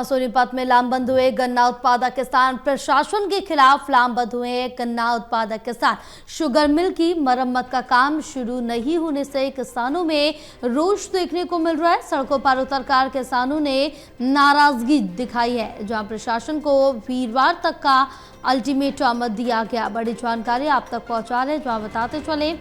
सोनीपत में लामबंद हुए गन्ना उत्पादक किसान। प्रशासन के खिलाफ लामबंद हुए गन्ना उत्पादक किसान। शुगर मिल की मरम्मत का काम शुरू नहीं होने से किसानों में रोष देखने को मिल रहा है। सड़कों पर उतरकर किसानों ने नाराजगी दिखाई है, जहां प्रशासन को वीरवार तक का अल्टीमेटम दिया गया। बड़ी जानकारी आप तक पहुंचा रहे, जहां बताते चले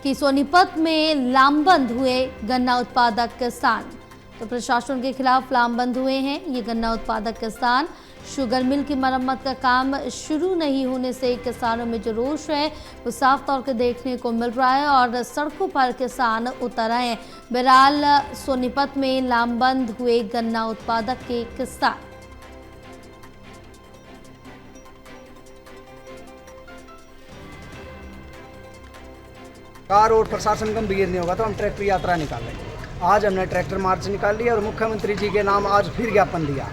कि सोनीपत में लामबंद हुए गन्ना उत्पादक किसान। तो प्रशासन के खिलाफ लामबंद हुए हैं ये गन्ना उत्पादक किसान। शुगर मिल की मरम्मत का काम शुरू नहीं होने से किसानों में जो रोष है वो साफ तौर पे देखने को मिल रहा है और सड़कों पर किसान उतर आए हैं। बहरहाल सोनीपत में लामबंद हुए गन्ना उत्पादक के किसान। सरकार और प्रशासन गंभीर नहीं होगा तो हम ट्रैक्टर यात्रा निकालेंगे। आज हमने ट्रैक्टर मार्च निकाल लिया और मुख्यमंत्री जी के नाम आज फिर ज्ञापन दिया।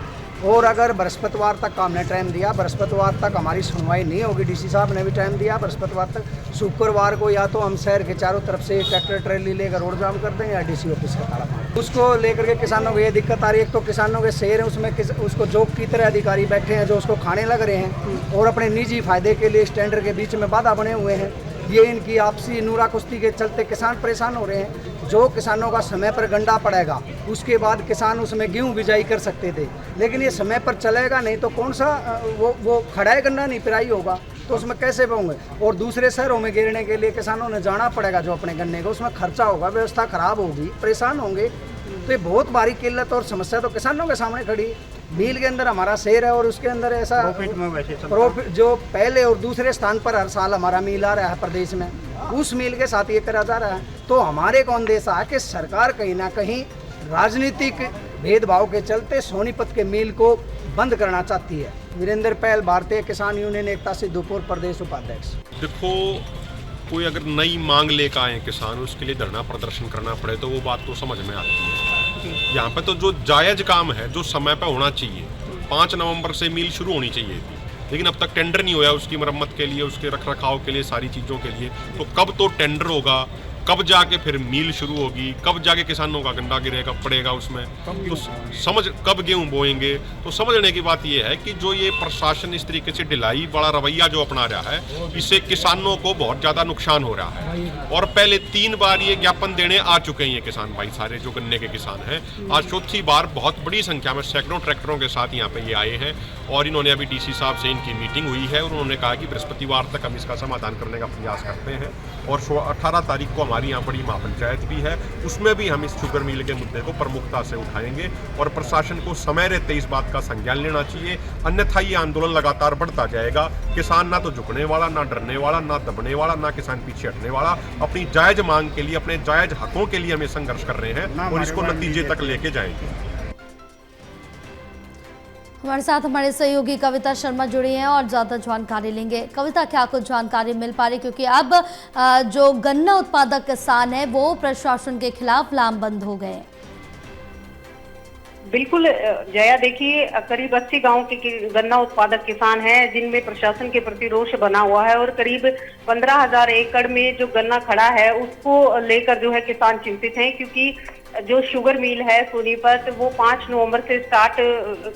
और अगर बृहस्पतिवार तक का हमने टाइम दिया, बृहस्पतिवार तक हमारी सुनवाई नहीं होगी, डीसी साहब ने भी टाइम दिया बृहस्पतिवार तक। शुक्रवार को या तो हम शहर के चारों तरफ से ट्रैक्टर ट्रैली लेकर रोड जाम कर देंगे या डीसी ऑफिस का ताला मार। उसको लेकर के किसानों को ये दिक्कत आ रही है, एक तो किसानों के शेर है उसमें उसको जोक की तरह अधिकारी बैठे हैं जो उसको खाने लग रहे हैं और अपने निजी फायदे के लिए स्टैंडर्ड के बीच में बाधा बने हुए हैं। ये इनकी आपसी नूरा कुश्ती के चलते किसान परेशान हो रहे हैं। जो किसानों का समय पर गंडा पड़ेगा उसके बाद किसान उसमें गेहूं बिजाई कर सकते थे, लेकिन ये समय पर चलेगा नहीं तो कौन सा वो खड़ा है गन्ना नहीं पिराई होगा तो उसमें कैसे पाऊंगे। और दूसरे शहरों में गिरने के लिए किसानों ने जाना पड़ेगा जो अपने गन्ने का, उसमें खर्चा होगा, व्यवस्था खराब होगी, परेशान होंगे। तो ये बहुत भारी किल्लत और समस्या तो किसानों के सामने खड़ी। मिल के अंदर हमारा शेर है और उसके अंदर ऐसा प्रॉफिट जो पहले और दूसरे स्थान पर हर साल हमारा मिल आ रहा है प्रदेश में, उस मिल के साथ ये करा जा रहा है। तो हमारे को अंदेशा है कि सरकार कहीं ना कहीं राजनीतिक भेदभाव के चलते सोनीपत के मिल को बंद करना चाहती है। वीरेंद्र पहल, भारतीय किसान यूनियन एकता सिद्धूपुर प्रदेश उपाध्यक्ष। देखो, कोई अगर नई मांग लेकर आए किसान, उसके लिए धरना प्रदर्शन करना पड़े तो वो बात तो समझ में आती है। यहाँ पे तो जो जायज काम है, जो समय पे होना चाहिए, 5 नवंबर से मिल शुरू होनी चाहिए थी, लेकिन अब तक टेंडर नहीं हुआ उसकी मरम्मत के लिए, उसके रखरखाव के लिए, सारी चीज़ों के लिए। तो कब तो टेंडर होगा, कब जाके फिर मिल शुरू होगी, कब जाके किसानों का गन्ना गिरेगा पड़ेगा उसमें, तो समझ कब गेहूं बोएंगे। तो समझने की बात यह है कि जो ये प्रशासन इस तरीके से ढिलाई बड़ा रवैया जो अपना रहा है, इससे किसानों को बहुत ज़्यादा नुकसान हो रहा है। और पहले 3 बार ये ज्ञापन देने आ चुके हैं ये किसान भाई, सारे जो गन्ने के किसान हैं। आज चौथी बार बहुत बड़ी संख्या में सैकड़ों ट्रैक्टरों के साथ यहाँ पे ये आए हैं और इन्होंने अभी डीसी साहब से इनकी मीटिंग हुई है और उन्होंने कहा कि बृहस्पतिवार तक हम इसका समाधान करने का प्रयास करते हैं। और 18 तारीख को हमारी यहाँ बड़ी महापंचायत भी है, उसमें भी हम इस शुगर मिल के मुद्दे को प्रमुखता से उठाएंगे और प्रशासन को समय रहते इस बात का संज्ञान लेना चाहिए, अन्यथा ये आंदोलन लगातार बढ़ता जाएगा। किसान ना तो झुकने वाला, ना डरने वाला, ना दबने वाला, ना किसान पीछे हटने वाला। अपनी जायज मांग के लिए, अपने जायज हकों के लिए हम ये संघर्ष कर रहे हैं और इसको नतीजे तक लेके जाएंगे। हमारे साथ हमारे सहयोगी कविता शर्मा जुड़ी हैं और ज़्यादा जानकारी लेंगे। कविता, क्या कुछ जानकारी मिल पा रही, क्योंकि अब जो गन्ना उत्पादक किसान है वो प्रशासन के खिलाफ लामबंद हो गए? बिल्कुल जया, देखिए करीब 80 गांव के गन्ना उत्पादक किसान हैं जिनमें प्रशासन के प्रति रोष बना हुआ है और करीब 15,000 एकड़ में जो गन्ना खड़ा है उसको लेकर जो है किसान चिंतित हैं, क्योंकि जो शुगर मिल है सोनीपत वो 5 नवंबर से स्टार्ट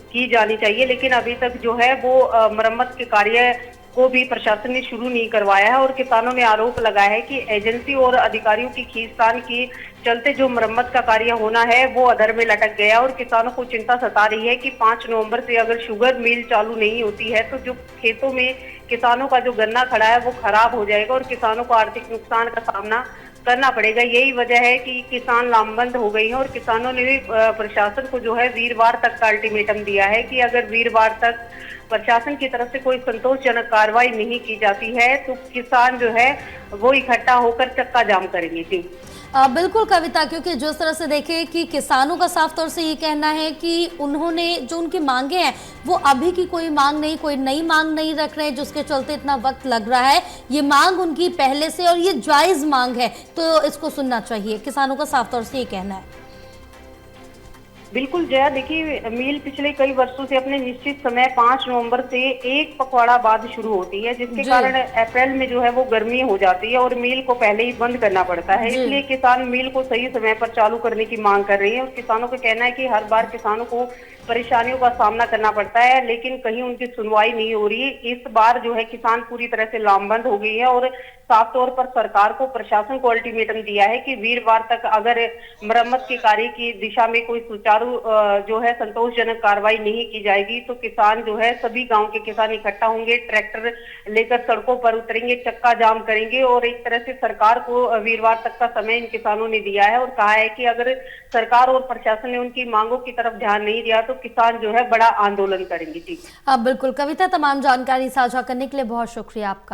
की जानी चाहिए, लेकिन अभी तक जो है वो मरम्मत के कार्य को भी प्रशासन ने शुरू नहीं करवाया है। और किसानों ने आरोप लगाया है कि एजेंसी और अधिकारियों की खींचतान के चलते जो मरम्मत का कार्य होना है वो अधर में लटक गया और किसानों को चिंता सता रही है कि 5 नवंबर से अगर शुगर मिल चालू नहीं होती है तो जो खेतों में किसानों का जो गन्ना खड़ा है वो खराब हो जाएगा और किसानों को आर्थिक नुकसान का सामना करना पड़ेगा। यही वजह है कि किसान लामबंद हो गई हैं और किसानों ने भी प्रशासन को जो है वीरवार तक का अल्टीमेटम दिया है कि अगर वीरवार तक प्रशासन की तरफ से कोई संतोषजनक कार्रवाई नहीं की जाती है तो किसान जो है वो इकट्ठा होकर चक्का जाम करेंगे। जी बिल्कुल कविता, क्योंकि जिस तरह से देखें कि किसानों का साफ तौर से ये कहना है कि उन्होंने जो उनकी मांगे हैं वो अभी की कोई मांग नहीं, कोई नई मांग नहीं रख रहे हैं जिसके चलते इतना वक्त लग रहा है। ये मांग उनकी पहले से और ये जायज मांग है तो इसको सुनना चाहिए, किसानों का साफ तौर से ये कहना है। बिल्कुल जया, देखिए मिल पिछले कई वर्षों से अपने निश्चित समय 5 नवंबर से एक पखवाड़ा बाद शुरू होती है, जिसके जी। कारण अप्रैल में जो है वो गर्मी हो जाती है और मिल को पहले ही बंद करना पड़ता है। जी। इसलिए किसान मिल को सही समय पर चालू करने की मांग कर रहे हैं और किसानों का कहना है कि हर बार किसानों को परेशानियों का सामना करना पड़ता है, लेकिन कहीं उनकी सुनवाई नहीं हो रही। इस बार जो है किसान पूरी तरह से लामबंद हो गई है और साफ तौर पर सरकार को, प्रशासन को अल्टीमेटम दिया है कि वीरवार तक अगर मरम्मत के कार्य की दिशा में कोई सुचारू जो है संतोषजनक कार्रवाई नहीं की जाएगी तो किसान जो है, सभी गांव के किसान इकट्ठा होंगे, ट्रैक्टर लेकर सड़कों पर उतरेंगे, चक्का जाम करेंगे और एक तरह से सरकार को वीरवार तक का समय इन किसानों ने दिया है और कहा है कि अगर सरकार और प्रशासन ने उनकी मांगों की तरफ ध्यान नहीं दिया तो किसान जो है बड़ा आंदोलन करेंगे। जी बिल्कुल कविता, तमाम जानकारी साझा करने के लिए बहुत शुक्रिया आपका।